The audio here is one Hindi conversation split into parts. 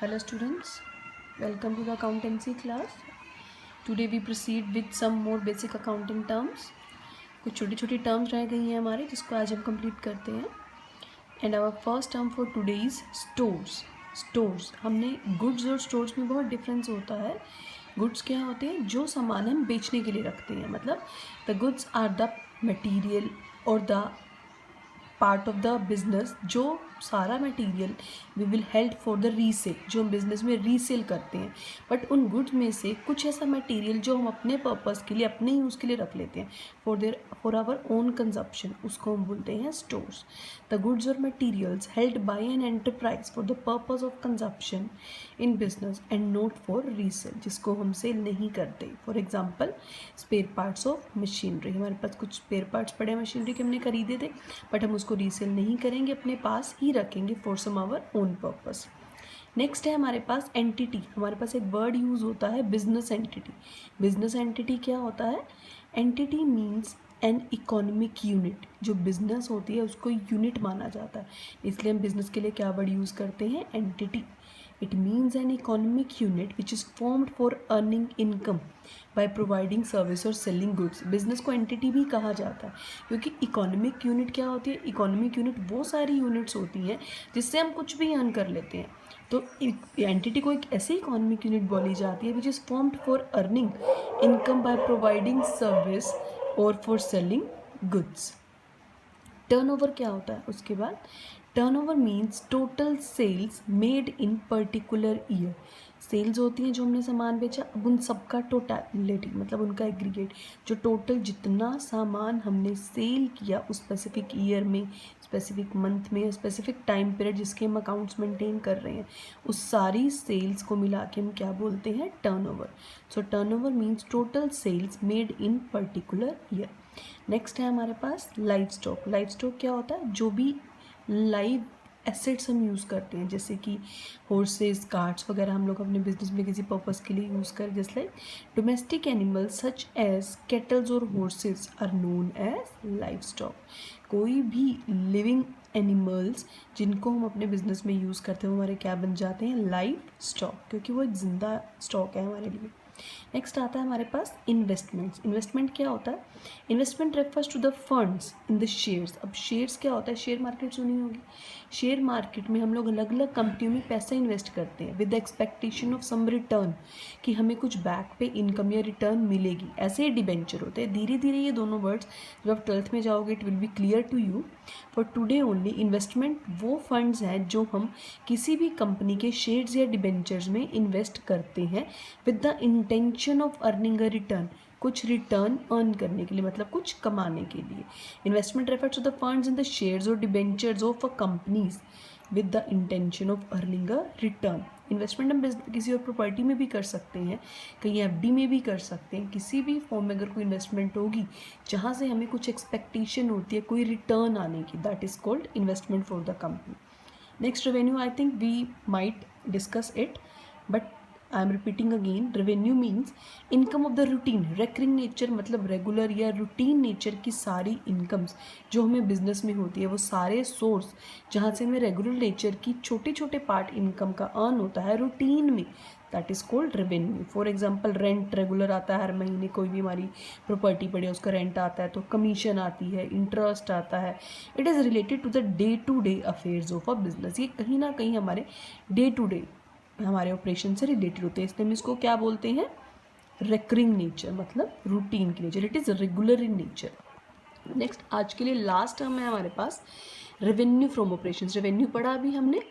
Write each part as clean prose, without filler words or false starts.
Hello students, welcome to the accountancy class. Today we proceed with some more basic accounting terms. कुछ छोटी छोटी टर्म्स रह गई हैं हमारे जिसको आज हम कंप्लीट करते हैं. And our first term for today is stores. Stores हमने गुड्स और स्टोर्स में बहुत डिफरेंस होता है. गुड्स क्या होते हैं? जो सामान हम बेचने के लिए रखते हैं. मतलब the goods are the material और the part of the business जो सारा material we will held for the resale, जो हम बिजनेस में रीसेल करते हैं. बट उन गुड्स में से कुछ ऐसा मटेरियल जो हम अपने पर्पस के लिए, अपने यूज़ के लिए रख लेते हैं फॉर आवर ओन कंजप्शन, उसको हम बोलते हैं स्टोर्स. द गुड्स और materials held by an enterprise for the purpose of consumption in business and not for resale, जिसको हम सेल नहीं करते. For example spare parts of machinery. हमारे पास कुछ स्पेयर पार्ट्स पड़े हैं मशीनरी के, हमने खरीदे थे बट हम उसको रीसेल नहीं करेंगे, अपने पास ही रखेंगे for some our own purpose. Next है हमारे पास एंटिटी. हमारे पास एक वर्ड यूज़ होता है बिजनेस एंटिटी. बिजनेस एंटिटी क्या होता है? Entity means an economic unit. जो बिजनेस होती है उसको यूनिट माना जाता है, इसलिए हम बिजनेस के लिए क्या वर्ड यूज़ करते हैं? Entity. It means an economic unit which is formed for earning income by providing service or selling goods. Business को एंटिटी भी कहा जाता है क्योंकि इकोनॉमिक यूनिट क्या होती है? इकोनॉमिक यूनिट वो सारी यूनिट्स होती हैं जिससे हम कुछ भी अर्न कर लेते हैं. तो एंटिटी को एक ऐसी इकोनॉमिक यूनिट बोली जाती है which is formed for earning income by providing service और फॉर सेलिंग गुड्स. टर्नओवर क्या होता है उसके बाद? Turnover means total sales made in particular year. Sales होती हैं जो हमने सामान बेचा, अब उन सबका टोटलिटी मतलब उनका एग्रीगेट, जो टोटल जितना सामान हमने सेल किया उस स्पेसिफिक ईयर में, स्पेसिफिक मंथ में, स्पेसिफिक टाइम पीरियड जिसके हम अकाउंट्स मेंटेन कर रहे हैं, उस सारी सेल्स को मिला के हम क्या बोलते हैं? Turnover. So turnover means total sales made in particular year. Next है हमारे पास लाइव स्टॉक. लाइव स्टॉक क्या होता है? जो भी लाइव एसेट्स हम यूज़ करते हैं, जैसे कि हॉर्सेस, कार्ट्स वगैरह हम लोग अपने बिजनेस में किसी पर्पस के लिए यूज़ करें. Just like domestic animals such as cattles और horses are known as livestock. कोई भी लिविंग एनिमल्स जिनको हम अपने बिजनेस में यूज़ करते हैं वो हमारे क्या बन जाते हैं? लाइव स्टॉक, क्योंकि वो एक जिंदा स्टॉक है हमारे लिए. नेक्स्ट आता है हमारे पास इन्वेस्टमेंट्स. इन्वेस्टमेंट क्या होता है? Investment refers to the funds in the shares. अब शेयर्स क्या होता है? शेयर मार्केट सुनी होगी. शेयर मार्केट में हम लोग अलग अलग कंपनियों में पैसा इन्वेस्ट करते हैं with the expectation of some return, कि हमें कुछ बैक पे इनकम या रिटर्न मिलेगी. ऐसे ही डिबेंचर होते हैं. धीरे धीरे ये दोनों वर्ड्स जब आप 12th में जाओगे it will be clear to you. For today only investment वो फंड्स हैं जो हम किसी भी कंपनी के शेयर्स या डिबेंचर्स में इन्वेस्ट करते हैं with the intention of earning a return, कुछ रिटर्न अर्न करने के लिए, मतलब कुछ कमाने के लिए. Investment refers to the funds in the shares और debentures of a companies with the intention of earning a return. Investment हम किसी और प्रॉपर्टी में भी कर सकते हैं, कहीं एफडी में भी कर सकते हैं. किसी भी फॉर्म में अगर कोई इन्वेस्टमेंट होगी जहाँ से हमें कुछ एक्सपेक्टेशन होती है कोई रिटर्न आने की, that is called investment for the company. Next revenue, I think we might discuss it but I am repeating again. Revenue means income of the routine, recurring nature मतलब रेगुलर या रूटीन नेचर की सारी इनकम्स जो हमें बिजनेस में होती है, वो सारे सोर्स जहाँ से हमें रेगुलर नेचर की छोटे छोटे पार्ट इनकम का अर्न होता है रूटीन में, that is called revenue. For example rent regular आता है, हर महीने कोई भी हमारी प्रॉपर्टी पड़ी है उसका रेंट आता है, तो कमीशन आती है, इंटरेस्ट आता है. It is related to the day to day affairs of a business. ये कहीं ना कहीं हमारे डे टू डे हमारे ऑपरेशन से रिलेटेड होते हैं, इसलिए हम इसको क्या बोलते हैं? रेकरिंग नेचर, मतलब रूटीन की nature. It is regular in nature. Next आज के लिए लास्ट टर्म है हमारे पास रेवेन्यू फ्रॉम ऑपरेशंस. रेवेन्यू पढ़ा अभी हमने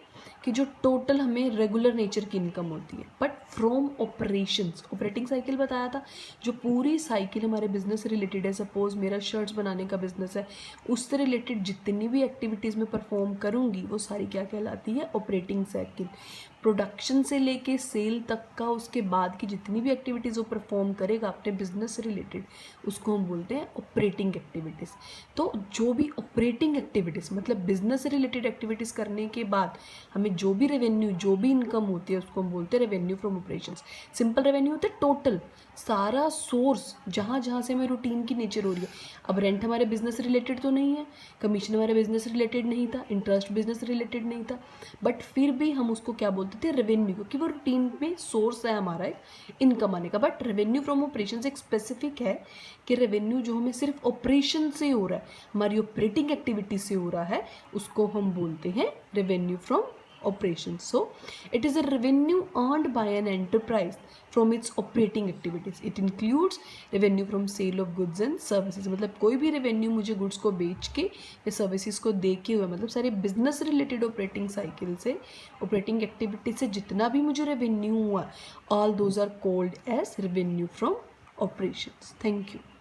कि जो टोटल हमें रेगुलर नेचर की इनकम होती है, but from operations operating cycle बताया था, जो पूरी साइकिल हमारे बिजनेस से रिलेटेड है. सपोज मेरा शर्ट्स बनाने का बिजनेस है, उससे रिलेटेड जितनी भी एक्टिविटीज़ में परफॉर्म करूँगी वो सारी क्या कहलाती है? Operating cycle. प्रोडक्शन से लेके सेल तक का उसके बाद की जितनी भी एक्टिविटीज़ वो परफॉर्म करेगा अपने बिजनेस से रिलेटेड, उसको हम बोलते हैं ऑपरेटिंग एक्टिविटीज़. तो जो भी ऑपरेटिंग एक्टिविटीज़ मतलब बिजनेस से रिलेटेड एक्टिविटीज़ करने के बाद हमें जो भी रेवेन्यू, जो भी इनकम होती है उसको हम बोलते हैं revenue from operations. Simple revenue होता है टोटल सारा सोर्स जहाँ जहाँ से हमें रूटीन की नेचर हो रही है। अब रेंट हमारे बिजनेस रिलेटेड तो नहीं है, कमीशन हमारे बिजनेस रिलेटेड नहीं था, इंटरेस्ट बिजनेस रिलेटेड नहीं था, बट फिर भी हम उसको क्या बोलते थे, रेवेन्यू, क्योंकि वो रूटीन में सोर्स है हमारा एक इनकम आने का। बट रेवेन्यू फ्रॉम ऑपरेशन एक स्पेसिफिक है कि रेवेन्यू जो हमें सिर्फ ऑपरेशन से हो रहा है, हमारी ऑपरेटिंग एक्टिविटी से हो रहा है, उसको हम बोलते हैं revenue from operations. So it is a revenue earned by an enterprise from its operating activities. It includes revenue from sale of goods and services. मतलब कोई भी revenue मुझे goods को बेच के या services को दे के हुआ, मतलब सारे business related operating cycle से, operating activity से जितना भी मुझे revenue हुआ, all those are called as revenue from operations. Thank you.